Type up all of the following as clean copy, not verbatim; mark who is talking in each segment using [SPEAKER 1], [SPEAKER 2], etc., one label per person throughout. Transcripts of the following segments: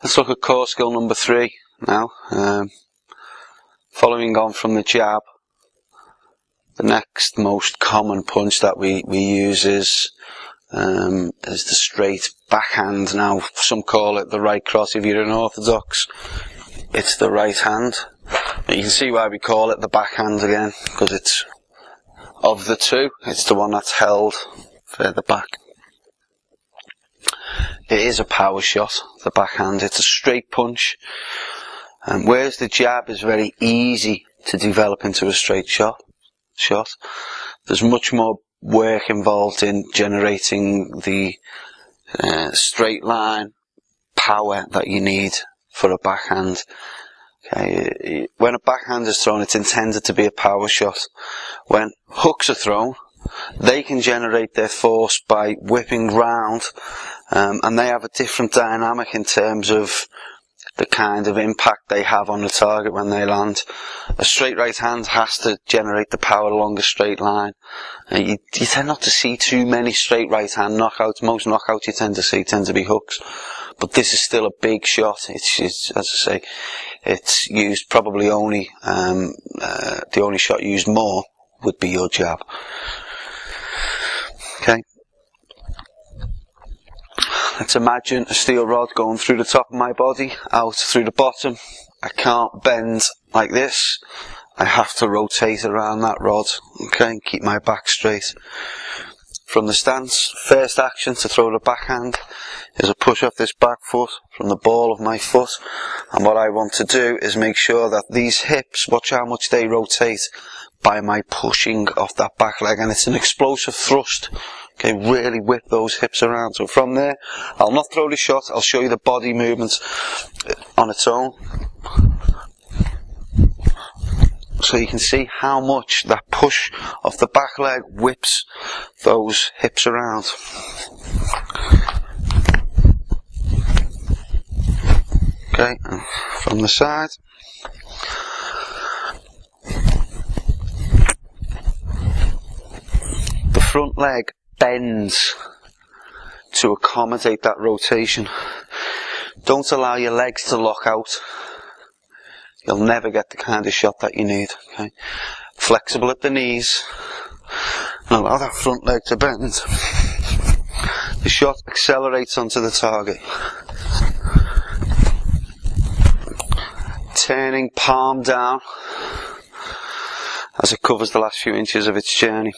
[SPEAKER 1] Let's look at core skill number 3 now. Following on from the jab, the next most common punch that we use is the straight backhand. Now, some call it the right cross. If you're an orthodox, it's the right hand. But you can see why we call it the backhand again, because it's, of the two, it's the one that's held further back. It is a power shot, the backhand. It's a straight punch. Whereas the jab is very easy to develop into a straight shot. There's much more work involved in generating the straight line power that you need for a backhand. Okay, when a backhand is thrown, it's intended to be a power shot. When hooks are thrown, they can generate their force by whipping round, and they have a different dynamic in terms of the kind of impact they have on the target when they land. A straight right hand has to generate the power along a straight line. You tend not to see too many straight right hand knockouts. Most knockouts you tend to see tend to be hooks. But this is still a big shot. It's as I say, it's used probably only, the only shot used more would be your jab. Okay. Let's imagine a steel rod going through the top of my body, out through the bottom. I can't bend like this. I have to rotate around that rod, okay, and keep my back straight. From the stance, first action to throw the backhand is a push off this back foot from the ball of my foot. And what I want to do is make sure that these hips, watch how much they rotate by my pushing off that back leg. And it's an explosive thrust. Okay, really whip those hips around. So from there, I'll not throw the shot, I'll show you the body movements on its own. So you can see how much that push off the back leg whips those hips around. Okay, and from the side. The front leg bends to accommodate that rotation. Don't allow your legs to lock out. You'll never get the kind of shot that you need. Okay? Flexible at the knees, and allow that front leg to bend. The shot accelerates onto the target. Turning palm down as it covers the last few inches of its journey.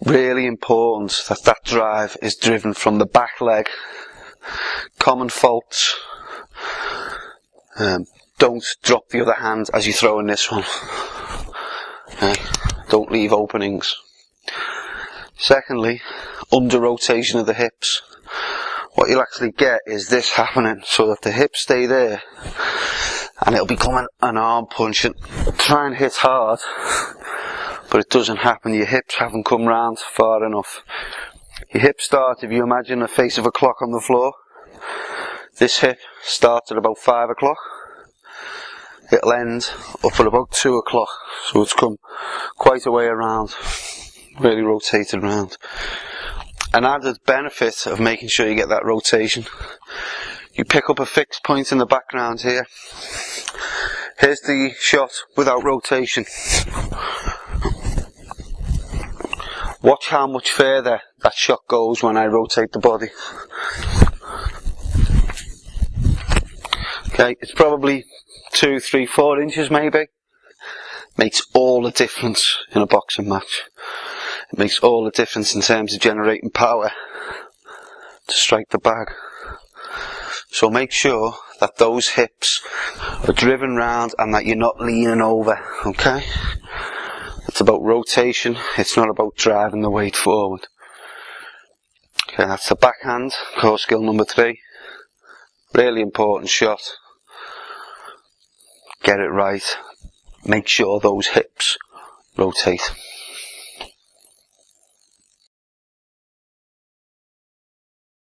[SPEAKER 1] Really important that that drive is driven from the back leg. Common faults. Don't drop the other hand as you throw in this one. Okay. Don't leave openings. Secondly, under rotation of the hips. What you'll actually get is this happening so that the hips stay there and it'll become an arm punch, and try and hit hard, but it doesn't happen. Your hips haven't come round far enough. Your hips start, if you imagine the face of a clock on the floor, this hip starts at about 5 o'clock. It'll end up at about 2 o'clock. So it's come quite a way around. Really rotated around. An added benefit of making sure you get that rotation. You pick up a fixed point in the background here. Here's the shot without rotation. Watch how much further that shot goes when I rotate the body. Okay, it's probably 2, 3, 4 inches maybe. Makes all the difference in a boxing match. It makes all the difference in terms of generating power to strike the bag. So make sure that those hips are driven round and that you're not leaning over, okay? It's about rotation, it's not about driving the weight forward. Okay, that's the backhand, core skill number 3. Really important shot. Get it right. Make sure those hips rotate.